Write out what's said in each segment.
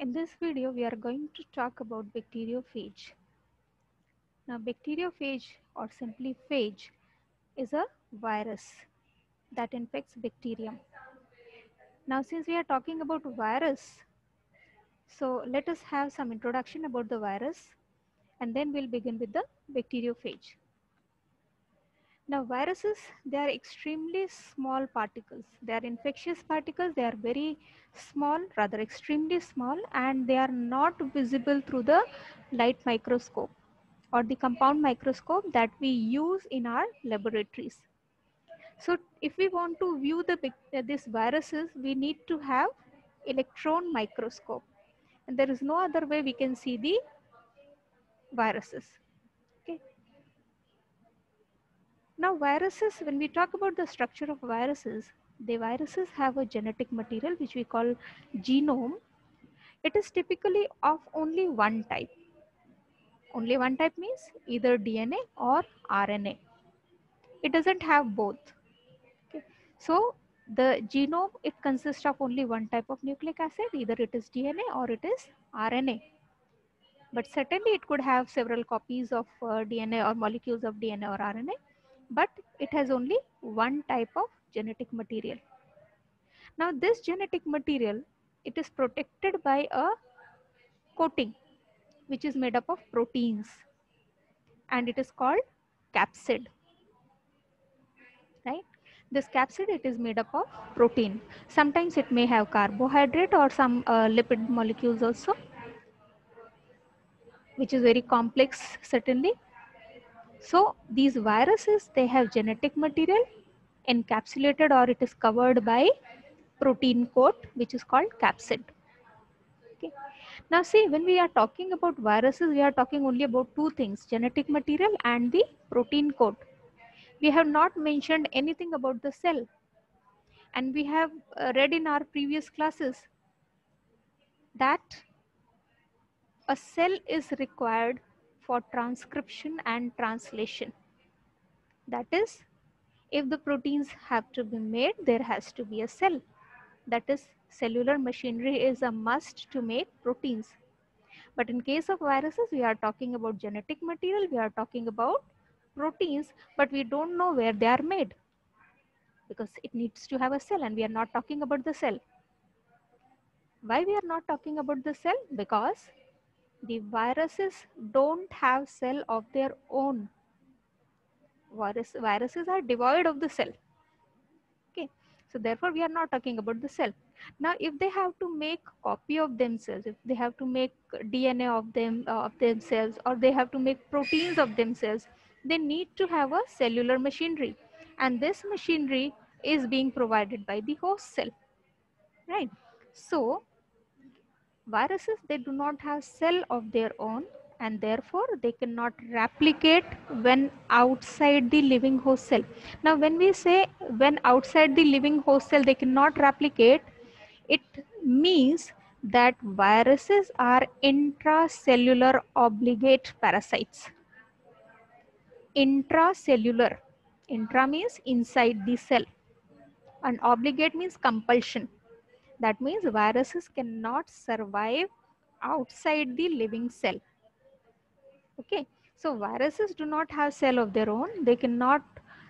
In this video, we are going to talk about bacteriophage. Now, bacteriophage or simply phage is a virus that infects bacterium. Now, since we are talking about virus, so let us have some introduction about the virus and then we'll begin with the bacteriophage. Now, viruses, they are extremely small particles. They are infectious particles. They are very small, rather extremely small, and they are not visible through the light microscope or the compound microscope that we use in our laboratories. So if we want to view these viruses, we need to have electron microscope. And there is no other way we can see the viruses. Okay. Now viruses, when we talk about the structure of viruses, the viruses have a genetic material which we call genome. It is typically of only one type. Only one type means either DNA or RNA. It doesn't have both. Okay. So the genome, it consists of only one type of nucleic acid, either it is DNA or it is RNA. But certainly it could have several copies of DNA or molecules of DNA or RNA, but it has only one type of genetic material. Now this genetic material, it is protected by a coating which is made up of proteins and it is called capsid, right? This capsid, it is made up of protein. Sometimes it may have carbohydrate or some lipid molecules also, which is very complex certainly. So these viruses, they have genetic material encapsulated or it is covered by protein coat which is called capsid. Okay. Now see, when we are talking about viruses, we are talking only about two things, genetic material and the protein coat. We have not mentioned anything about the cell. And we have read in our previous classes that a cell is required for transcription and translation. That is, if the proteins have to be made, there has to be a cell. That is, cellular machinery is a must to make proteins. But in case of viruses, we are talking about genetic material, we are talking about proteins, but we don't know where they are made because it needs to have a cell and we are not talking about the cell. Why we are not talking about the cell? Because the viruses don't have cell of their own. Viruses are devoid of the cell. Okay, so therefore we are not talking about the cell. Now if they have to make copy of themselves, if they have to make DNA of themselves, or they have to make proteins of themselves, they need to have a cellular machinery, and this machinery is being provided by the host cell, right? So viruses, they do not have cell of their own, and therefore they cannot replicate when outside the living host cell. Now when we say when outside the living host cell they cannot replicate, it means that viruses are intracellular obligate parasites. Intracellular, intra means inside the cell and obligate means compulsion. That means viruses cannot survive outside the living cell. Okay, so viruses do not have cell of their own. They cannot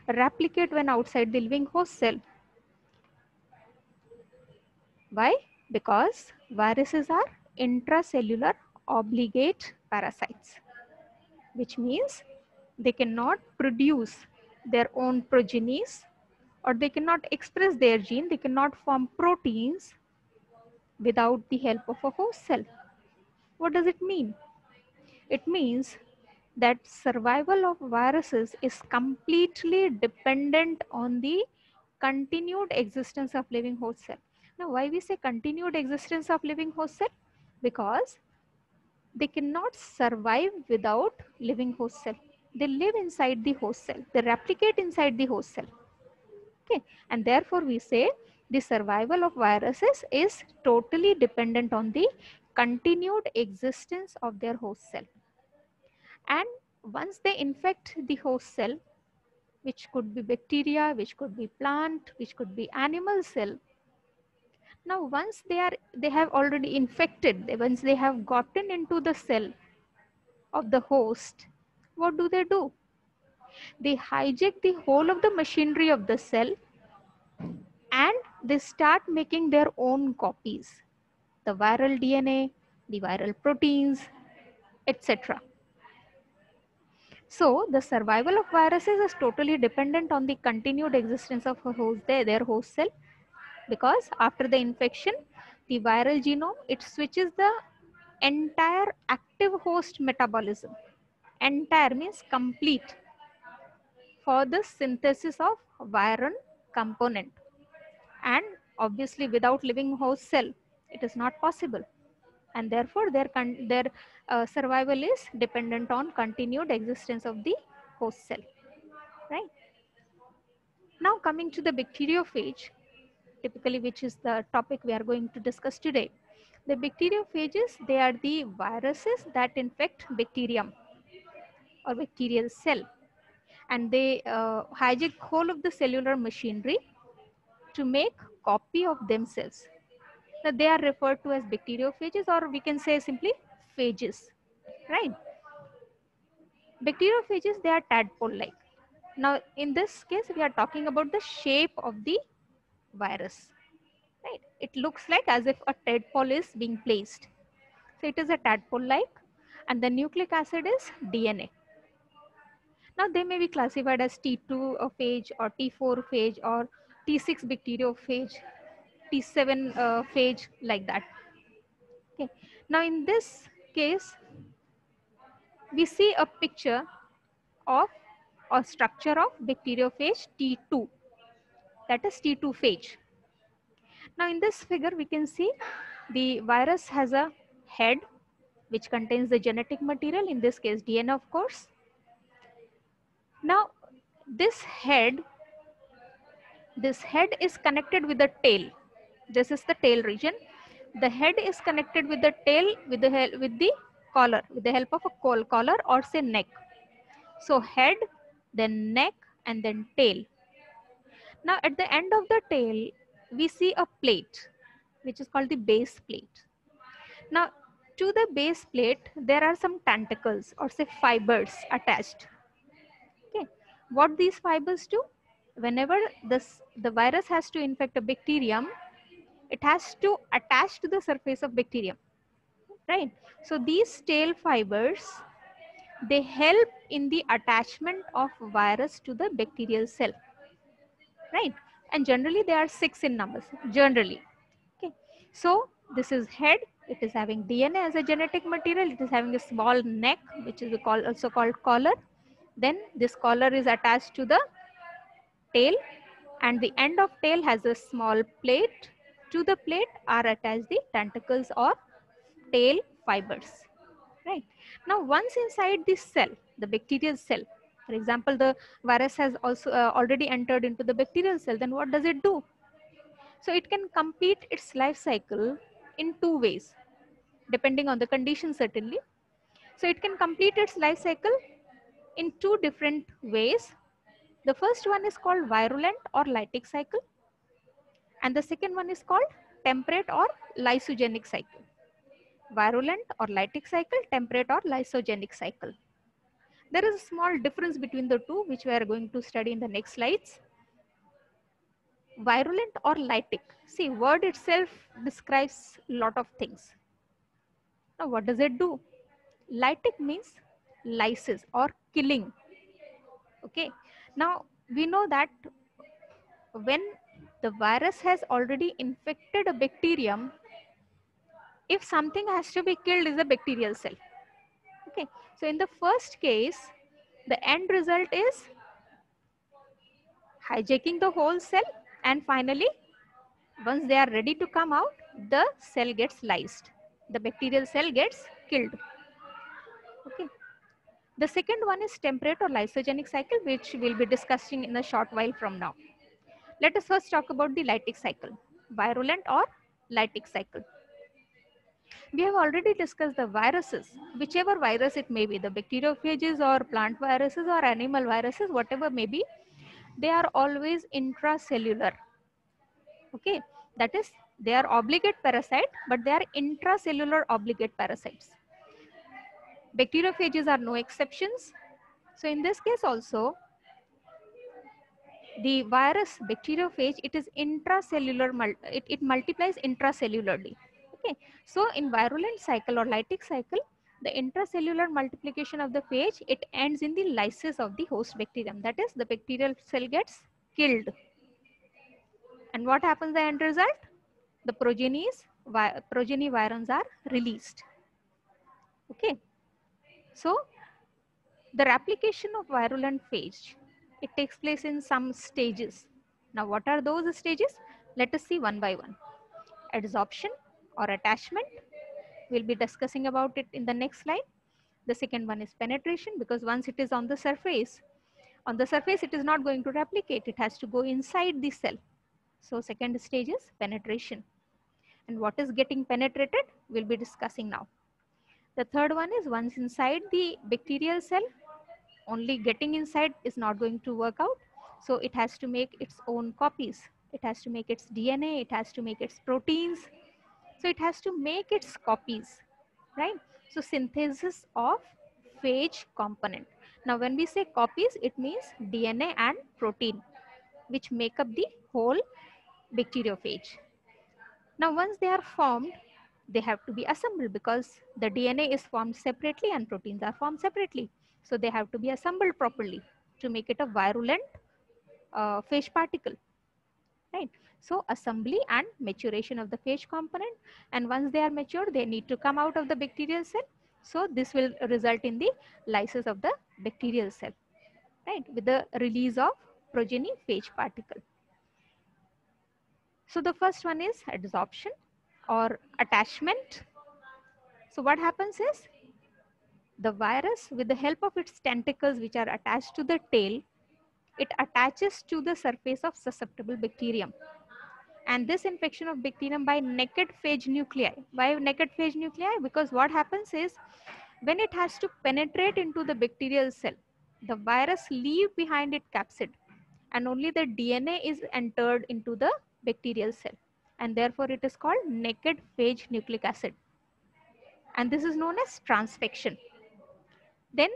replicate when outside the living host cell. Why? Because viruses are intracellular obligate parasites, which means they cannot produce their own progenies or they cannot express their gene, they cannot form proteins without the help of a host cell. What does it mean? It means that survival of viruses is completely dependent on the continued existence of living host cell. Now, why we say continued existence of living host cell? Because they cannot survive without living host cell. They live inside the host cell. They replicate inside the host cell. Okay, and therefore we say the survival of viruses is totally dependent on the continued existence of their host cell. And once they infect the host cell, which could be bacteria, which could be plant, which could be animal cell, Now once they have already infected, once they have gotten into the cell of the host, what do? They hijack the whole of the machinery of the cell and they start making their own copies. The viral DNA, the viral proteins, etc. So the survival of viruses is totally dependent on the continued existence of a host, their host cell, because after the infection, the viral genome, it switches the entire active host metabolism. Entire means complete for the synthesis of viral component. And obviously without living host cell, it is not possible. And therefore their survival is dependent on continued existence of the host cell, right? Now coming to the bacteriophage, typically which is the topic we are going to discuss today. The bacteriophages, they are the viruses that infect bacterium or bacterial cell, and they hijack whole of the cellular machinery to make copy of themselves. Now they are referred to as bacteriophages, or we can say simply phages, right? Bacteriophages, they are tadpole-like. Now in this case, we are talking about the shape of the virus, right? It looks like as if a tadpole is being placed. So it is a tadpole-like, and the nucleic acid is DNA. Now they may be classified as T2 phage or T4 phage or T6 bacteriophage, T7 phage, like that. Okay. Now in this case, we see a picture of a structure of bacteriophage T2, that is T2 phage. Now in this figure, we can see the virus has a head which contains the genetic material, in this case DNA, of course. Now this head is connected with the tail. This is the tail region. The head is connected with the tail with the collar, with the help of a collar or say neck. So head, then neck, and then tail. Now at the end of the tail, we see a plate, which is called the base plate. Now to the base plate, there are some tentacles or say fibers attached. Okay. What these fibers do? Whenever the virus has to infect a bacterium, it has to attach to the surface of bacterium, right? So these tail fibers, they help in the attachment of virus to the bacterial cell, right? And generally they are 6 in numbers, generally. Okay. So this is head. It is having DNA as a genetic material. It is having a small neck, which is also called collar. Then this collar is attached to the tail, and the end of tail has a small plate. To the plate are attached the tentacles or tail fibers, right? Now once inside this cell, the bacterial cell, for example, the virus has also already entered into the bacterial cell, then what does it do? So it can complete its life cycle in two ways, depending on the condition, certainly. So it can complete its life cycle in two different ways. The first one is called virulent or lytic cycle, and the second one is called temperate or lysogenic cycle. Virulent or lytic cycle, temperate or lysogenic cycle. There is a small difference between the two, which we are going to study in the next slides. Virulent or lytic. See, word itself describes a lot of things. Now, what does it do? Lytic means lysis or killing. Okay. Now, we know that when the virus has already infected a bacterium, if something has to be killed is a bacterial cell. Okay. So, in the first case, the end result is hijacking the whole cell, and finally once they are ready to come out, the cell gets lysed, the bacterial cell gets killed. Okay. The second one is temperate or lysogenic cycle, which we'll be discussing in a short while from now. Let us first talk about the lytic cycle, virulent or lytic cycle. We have already discussed the viruses, whichever virus it may be, the bacteriophages or plant viruses or animal viruses, whatever may be, they are always intracellular. Okay, that is, They are obligate parasite, but they are intracellular obligate parasites. Bacteriophages are no exceptions. So in this case also, the virus bacteriophage, it is intracellular, it multiplies intracellularly. Okay, so in virulent cycle or lytic cycle, the intracellular multiplication of the phage, it ends in the lysis of the host bacterium. That is, the bacterial cell gets killed. And what happens the end result? The progeny virons are released. Okay, so the replication of virulent phage, it takes place in some stages. Now what are those stages? Let us see one by one. Adsorption or attachment, we'll be discussing about it in the next slide. The second one is penetration, because once it is on the surface it is not going to replicate, it has to go inside the cell. So second stage is penetration. And what is getting penetrated, we'll be discussing now. The third one is once inside the bacterial cell, only getting inside is not going to work out. So it has to make its own copies. It has to make its DNA, it has to make its proteins. So it has to make its copies, right? So synthesis of phage component. Now when we say copies, it means DNA and protein, which make up the whole bacteriophage. Now once they are formed, they have to be assembled, because the DNA is formed separately and proteins are formed separately. So they have to be assembled properly to make it a virulent phage particle, right? So assembly and maturation of the phage component, and once they are matured, they need to come out of the bacterial cell. So this will result in the lysis of the bacterial cell, right, with the release of progeny phage particle. So the first one is adsorption or attachment. So what happens is, the virus, with the help of its tentacles which are attached to the tail, it attaches to the surface of susceptible bacterium. And this infection of bacterium by naked phage nuclei. Why naked phage nuclei? Because what happens is, when it has to penetrate into the bacterial cell, the virus leave behind it capsid, and only the DNA is entered into the bacterial cell, and therefore it is called naked phage nucleic acid, and this is known as transfection. Then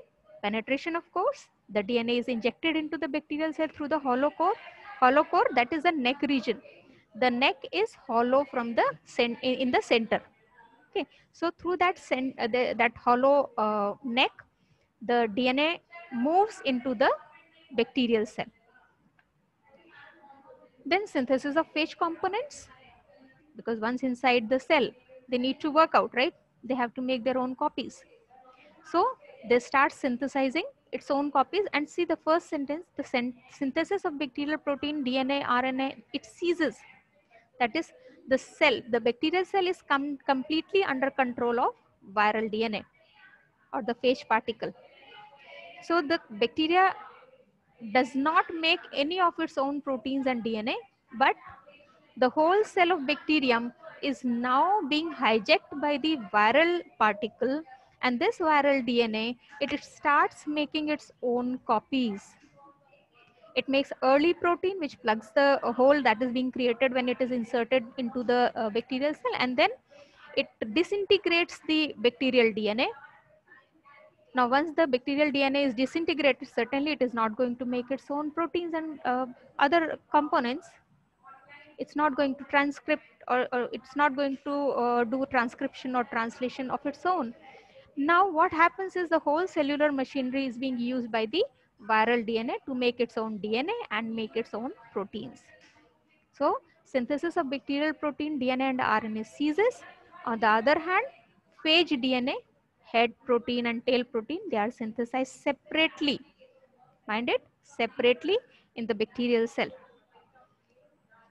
penetration, of course, the DNA is injected into the bacterial cell through the hollow core. Hollow core, that is the neck region. The neck is hollow from the in the center. Okay, so through that that hollow neck, the DNA moves into the bacterial cell. Then synthesis of phage components, because once inside the cell, they need to work out, right? They have to make their own copies. So they start synthesizing its own copies, and see the first sentence, the synthesis of bacterial protein, DNA, RNA, it ceases. That is, the cell, the bacterial cell is completely under control of viral DNA or the phage particle. So the bacteria does not make any of its own proteins and DNA, but the whole cell of bacterium is now being hijacked by the viral particle, and this viral DNA, it starts making its own copies. It makes early protein which plugs the hole that is being created when it is inserted into the bacterial cell, and then it disintegrates the bacterial DNA. Now once the bacterial DNA is disintegrated, certainly it is not going to make its own proteins and other components. It's not going to transcript, or it's not going to do transcription or translation of its own. Now what happens is, the whole cellular machinery is being used by the viral DNA to make its own DNA and make its own proteins. So synthesis of bacterial protein, DNA and RNA ceases. On the other hand, phage DNA, head protein and tail protein, they are synthesized separately. Mind it, separately in the bacterial cell.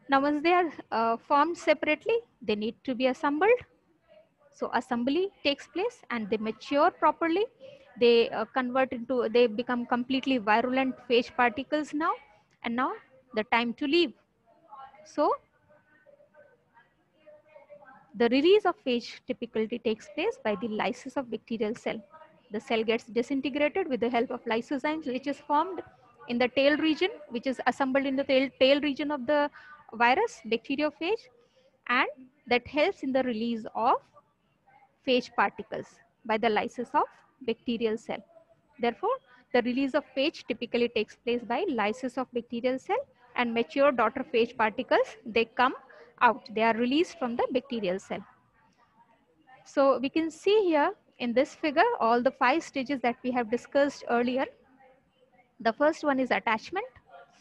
Now once they are formed separately, they need to be assembled. So assembly takes place and they mature properly. They they become completely virulent phage particles now, and now the time to leave. So the release of phage typically takes place by the lysis of bacterial cell. The cell gets disintegrated with the help of lysozymes, which is formed in the tail region, which is assembled in the tail region of the virus, bacteriophage. and that helps in the release of phage particles by the lysis of bacterial cell. Therefore, the release of phage typically takes place by lysis of bacterial cell, and mature daughter phage particles, they come out. They are released from the bacterial cell. So we can see here in this figure all the 5 stages that we have discussed earlier. The first one is attachment.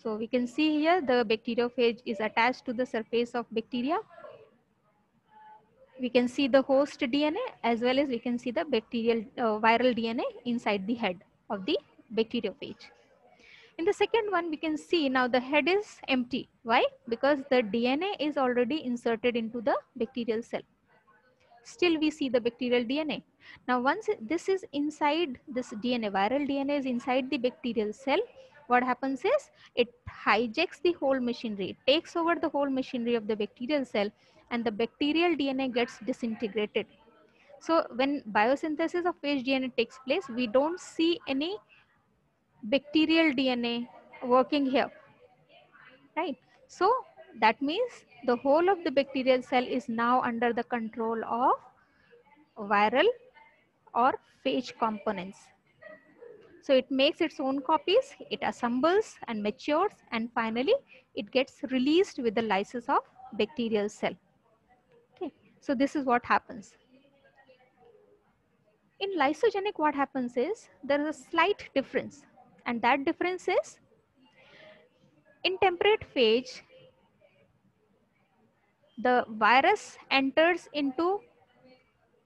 So we can see here the bacteriophage is attached to the surface of bacteria. We can see the host DNA as well as we can see the bacterial viral DNA inside the head of the bacteriophage. In the second one, we can see now the head is empty. Why? Because the DNA is already inserted into the bacterial cell. Still we see the bacterial DNA. Now once this is inside, this DNA, viral DNA is inside the bacterial cell, what happens is it hijacks the whole machinery, it takes over the whole machinery of the bacterial cell, and the bacterial DNA gets disintegrated. So when biosynthesis of phage DNA takes place, we don't see any bacterial DNA working here, right? So that means the whole of the bacterial cell is now under the control of viral or phage components. So it makes its own copies, it assembles and matures, and finally it gets released with the lysis of bacterial cell. Okay, so this is what happens. In lysogenic, what happens is there is a slight difference, and that difference is in temperate phage, the virus enters into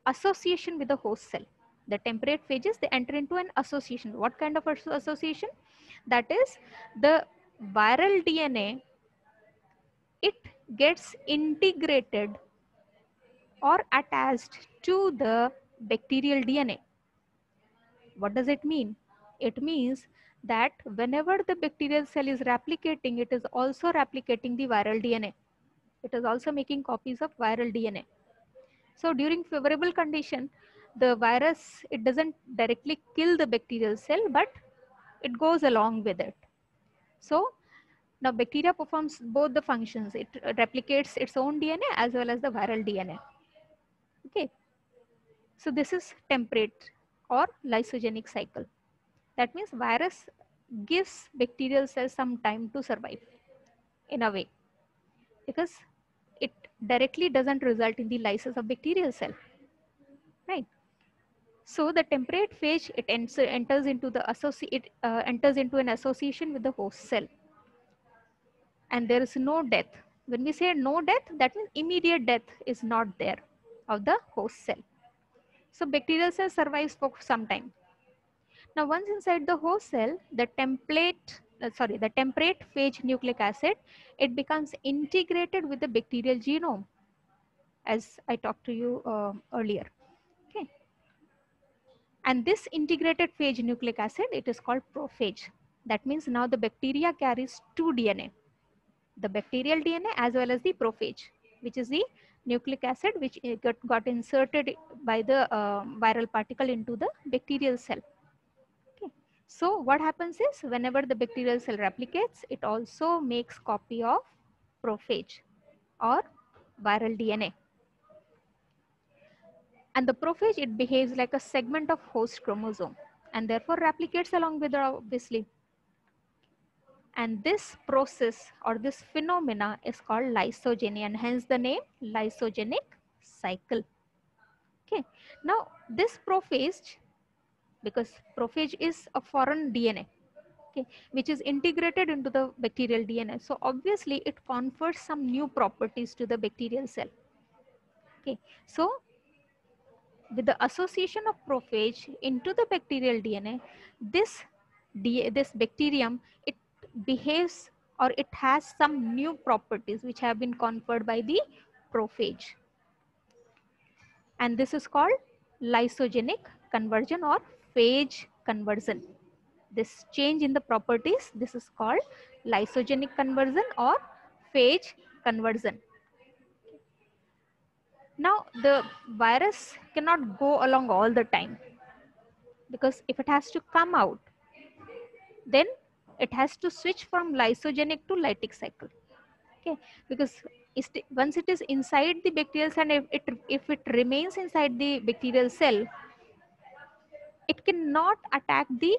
association with the host cell. The temperate phages, they enter into an association. What kind of association? That is, the viral DNA, it gets integrated or attached to the bacterial DNA. What does it mean? It means that whenever the bacterial cell is replicating, it is also replicating the viral DNA. It is also making copies of viral DNA. So during favorable condition, the virus, it doesn't directly kill the bacterial cell, but it goes along with it. So now bacteria performs both the functions. It replicates its own DNA as well as the viral DNA. Okay. So this is temperate or lysogenic cycle. That means virus gives bacterial cells some time to survive in a way, because it directly doesn't result in the lysis of bacterial cell, right? So the temperate phage, it enters into the enters into an association with the host cell, and there is no death. When we say no death, that means immediate death is not there of the host cell. So bacterial cell survives for some time. Now once inside the host cell, the the temperate phage nucleic acid, it becomes integrated with the bacterial genome, as I talked to you earlier. Okay. And this integrated phage nucleic acid, it is called prophage. That means now the bacteria carries 2 DNA, the bacterial DNA as well as the prophage, which is the nucleic acid which got inserted by the viral particle into the bacterial cell. Okay. So what happens is whenever the bacterial cell replicates, it also makes copy of prophage or viral DNA. And the prophage, it behaves like a segment of host chromosome and therefore replicates along with it, obviously. And this process or this phenomena is called lysogeny, and hence the name lysogenic cycle. Okay. Now this prophage, because prophage is a foreign DNA, okay, which is integrated into the bacterial DNA. So obviously it confers some new properties to the bacterial cell. Okay. So with the association of prophage into the bacterial DNA, this bacterium, it behaves or it has some new properties which have been conferred by the prophage. And this is called lysogenic conversion or phage conversion. This change in the properties, this is called lysogenic conversion or phage conversion. Now the virus cannot go along all the time, because if it has to come out, then it has to switch from lysogenic to lytic cycle. Okay, because once it is inside the bacterial cell, and if it remains inside the bacterial cell, it cannot attack the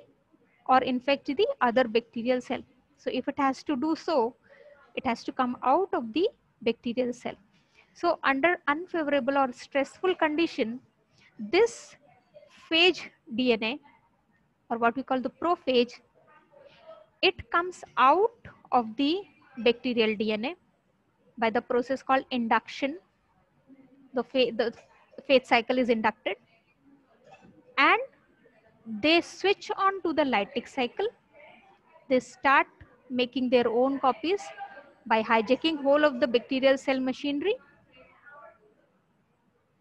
or infect the other bacterial cell. So if it has to do so, it has to come out of the bacterial cell. So under unfavorable or stressful condition, this phage DNA, or what we call the prophage, it comes out of the bacterial DNA by the process called induction. The phage cycle is inducted, and they switch on to the lytic cycle. They start making their own copies by hijacking whole of the bacterial cell machinery.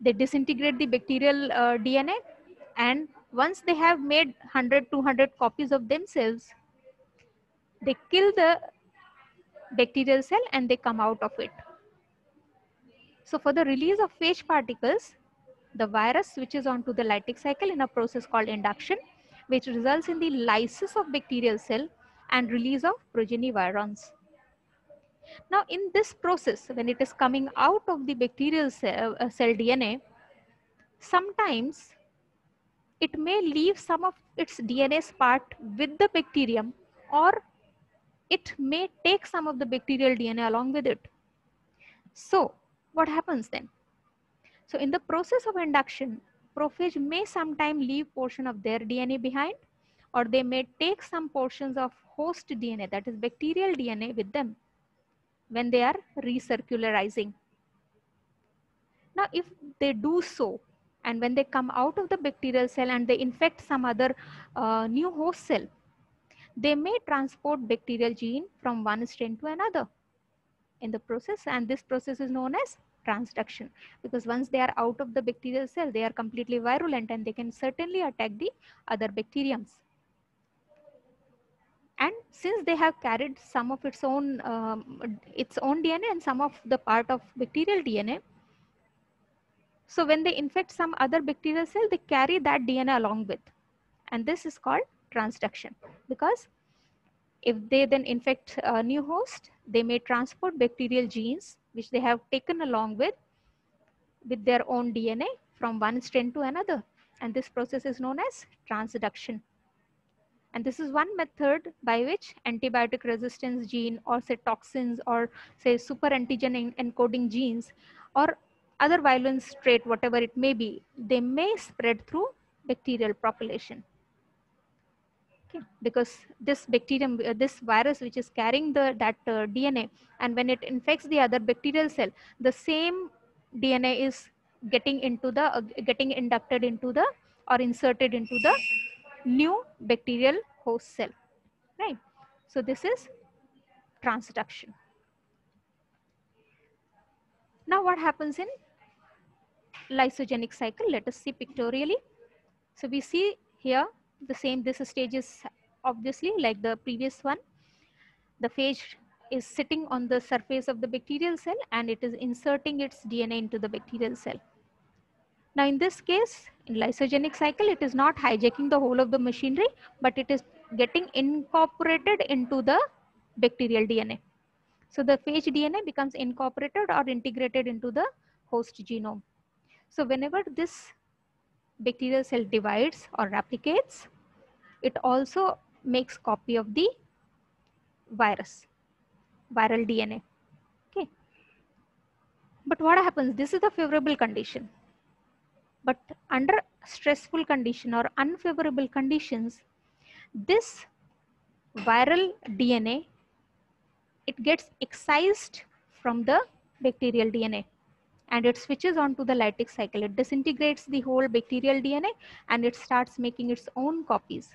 They disintegrate the bacterial DNA, and once they have made 100, 200 copies of themselves, they kill the bacterial cell and they come out of it. So for the release of phage particles, the virus switches on to the lytic cycle in a process called induction, which results in the lysis of bacterial cell and release of progeny virons. Now in this process, when it is coming out of the bacterial cell DNA, sometimes it may leave some of its DNA's part with the bacterium, or it may take some of the bacterial DNA along with it. So what happens then? So in the process of induction, prophage may sometime leave portion of their DNA behind, or they may take some portions of host DNA, that is bacterial DNA, with them when they are recircularizing. Now if they do so, and when they come out of the bacterial cell and they infect some other new host cell, they may transport bacterial gene from one strain to another in the process, and this process is known as transduction, because once they are out of the bacterial cell, they are completely virulent and they can certainly attack the other bacteriums. And since they have carried some of its own DNA and some of the part of bacterial DNA, so when they infect some other bacterial cell, they carry that DNA along with, and this is called transduction. Because if they then infect a new host, they may transport bacterial genes which they have taken along with their own DNA from one strain to another, and this process is known as transduction. And this is one method by which antibiotic resistance gene, or say toxins, or say super antigen encoding genes, or other virulence trait, whatever it may be, they may spread through bacterial population. Okay. Because this bacterium, this virus which is carrying that DNA, and when it infects the other bacterial cell, the same DNA is getting inducted into the, or inserted into the new bacterial host cell, right? So this is transduction. Now what happens in lysogenic cycle? Let us see pictorially. So we see here the same, this stage is obviously like the previous one. The phage is sitting on the surface of the bacterial cell and it is inserting its DNA into the bacterial cell. Now in this case, in lysogenic cycle, it is not hijacking the whole of the machinery, but it is getting incorporated into the bacterial DNA. So the phage DNA becomes incorporated or integrated into the host genome. So whenever this bacterial cell divides or replicates, it also makes copy of the viral DNA. Okay. But what happens? This is the favorable condition. But under stressful condition or unfavorable conditions, this viral DNA, it gets excised from the bacterial DNA and it switches on to the lytic cycle. It disintegrates the whole bacterial DNA and it starts making its own copies.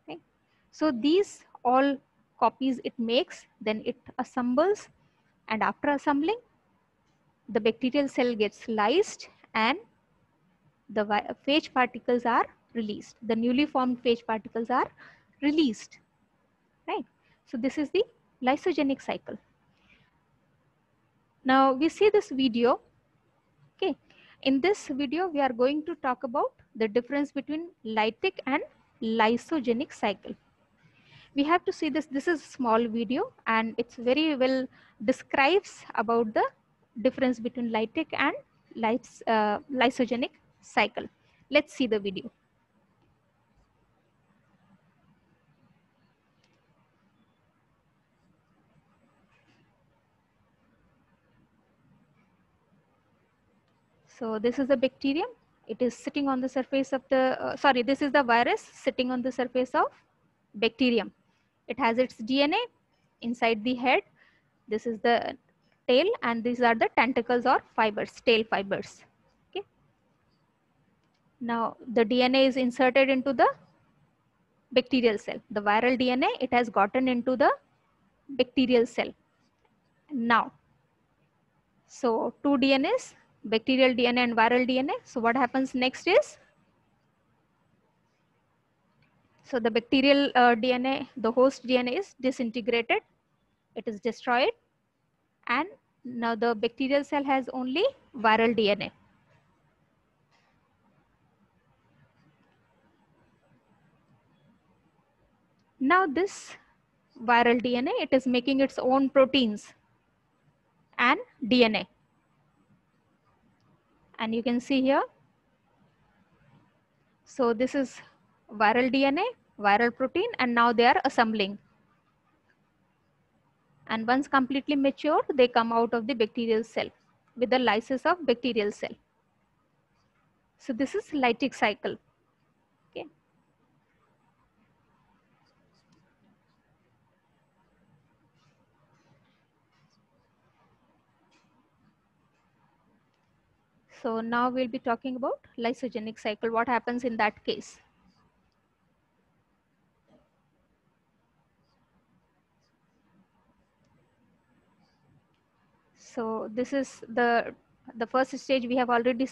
Okay. So these all copies it makes, then it assembles, and after assembling, the bacterial cell gets lysed and the phage particles are released. The newly formed phage particles are released, right? So this is the lysogenic cycle. Now we see this video. Okay. In this video, we are going to talk about the difference between lytic and lysogenic cycle. We have to see this. This is a small video and it's very well describes about the difference between lytic and lysogenic cycle. Let's see the video. So this is the bacterium. It is sitting on the surface of the, sorry, this is the virus sitting on the surface of bacterium. It has its DNA inside the head. This is the tail and these are the tentacles or fibers, tail fibers. Okay. Now the DNA is inserted into the bacterial cell. The viral DNA, it has gotten into the bacterial cell. Now, so two DNAs, bacterial DNA and viral DNA. So what happens next is, so the bacterial DNA, the host DNA is disintegrated. It is destroyed. And now the bacterial cell has only viral DNA. Now this viral DNA, it is making its own proteins and DNA. And you can see here, so this is viral DNA, viral protein, and now they are assembling. And once completely mature, they come out of the bacterial cell with the lysis of bacterial cell. So this is lytic cycle. Okay. So now we'll be talking about lysogenic cycle. What happens in that case? So this is the first stage. We have already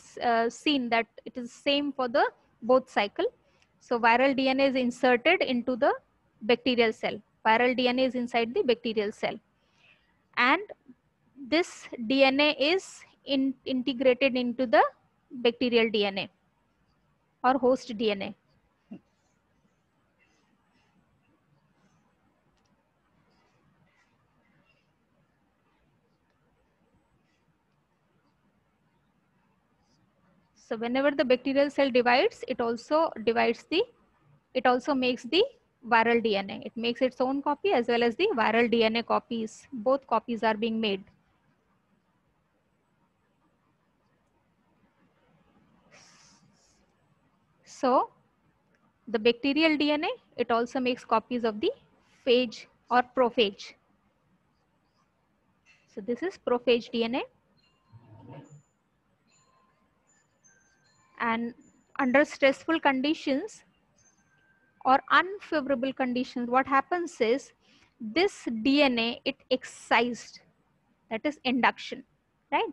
seen that it is same for the both cycle. So viral DNA is inserted into the bacterial cell. Viral DNA is inside the bacterial cell. And this DNA is integrated into the bacterial DNA or host DNA. So whenever the bacterial cell divides, it also makes the viral DNA. It makes its own copy as well as the viral DNA copies. Both copies are being made. So the bacterial DNA, it also makes copies of the phage or prophage. So this is prophage DNA. And under stressful conditions or unfavorable conditions, what happens is this DNA, it excised, that is induction, right?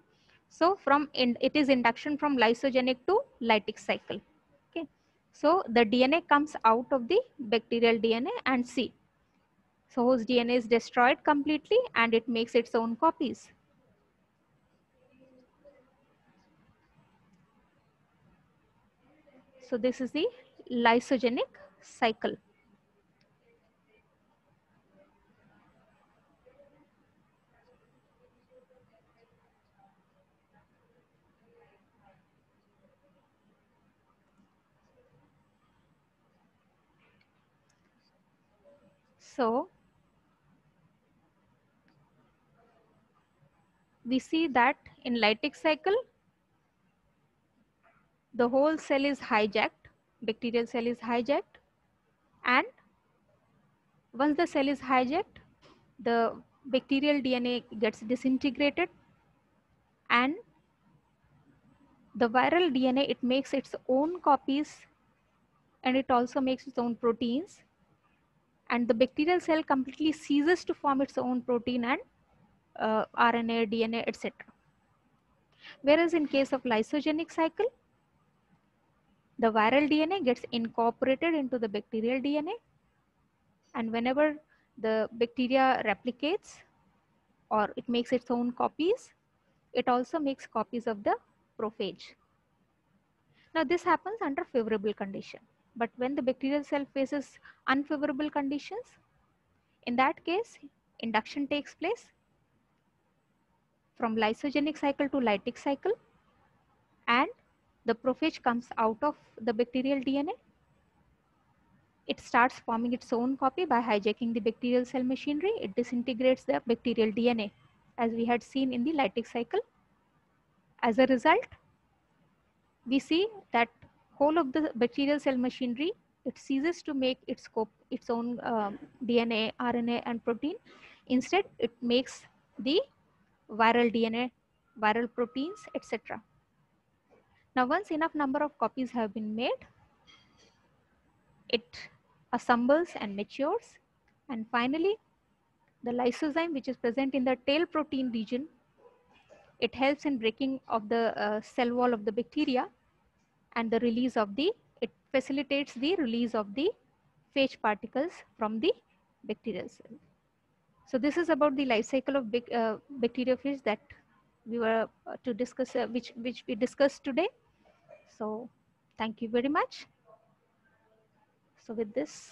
So it is induction from lysogenic to lytic cycle. Okay. So the DNA comes out of the bacterial DNA and see. So host DNA is destroyed completely and it makes its own copies. So this is the lysogenic cycle. So we see that in lytic cycle, the whole cell is hijacked, bacterial cell is hijacked, and once the cell is hijacked, the bacterial DNA gets disintegrated and the viral DNA, it makes its own copies and it also makes its own proteins, and the bacterial cell completely ceases to form its own protein and RNA, DNA, etc. Whereas in case of lysogenic cycle, the viral DNA gets incorporated into the bacterial DNA, and whenever the bacteria replicates or it makes its own copies, it also makes copies of the prophage. Now this happens under favorable condition, but when the bacterial cell faces unfavorable conditions, In that case, induction takes place from lysogenic cycle to lytic cycle, and the prophage comes out of the bacterial DNA. It starts forming its own copy by hijacking the bacterial cell machinery. It disintegrates the bacterial DNA, as we had seen in the lytic cycle. As a result, we see that whole of the bacterial cell machinery, it ceases to make its own DNA, RNA, and protein. Instead, it makes the viral DNA, viral proteins, etc. Now, once enough number of copies have been made, it assembles and matures, and finally, the lysozyme, which is present in the tail protein region, it helps in breaking of the cell wall of the bacteria, and the release of the, it facilitates the release of the phage particles from the bacterial cell. So this is about the life cycle of bacteriophage that we were to discuss, which we discussed today. So thank you very much. So with this,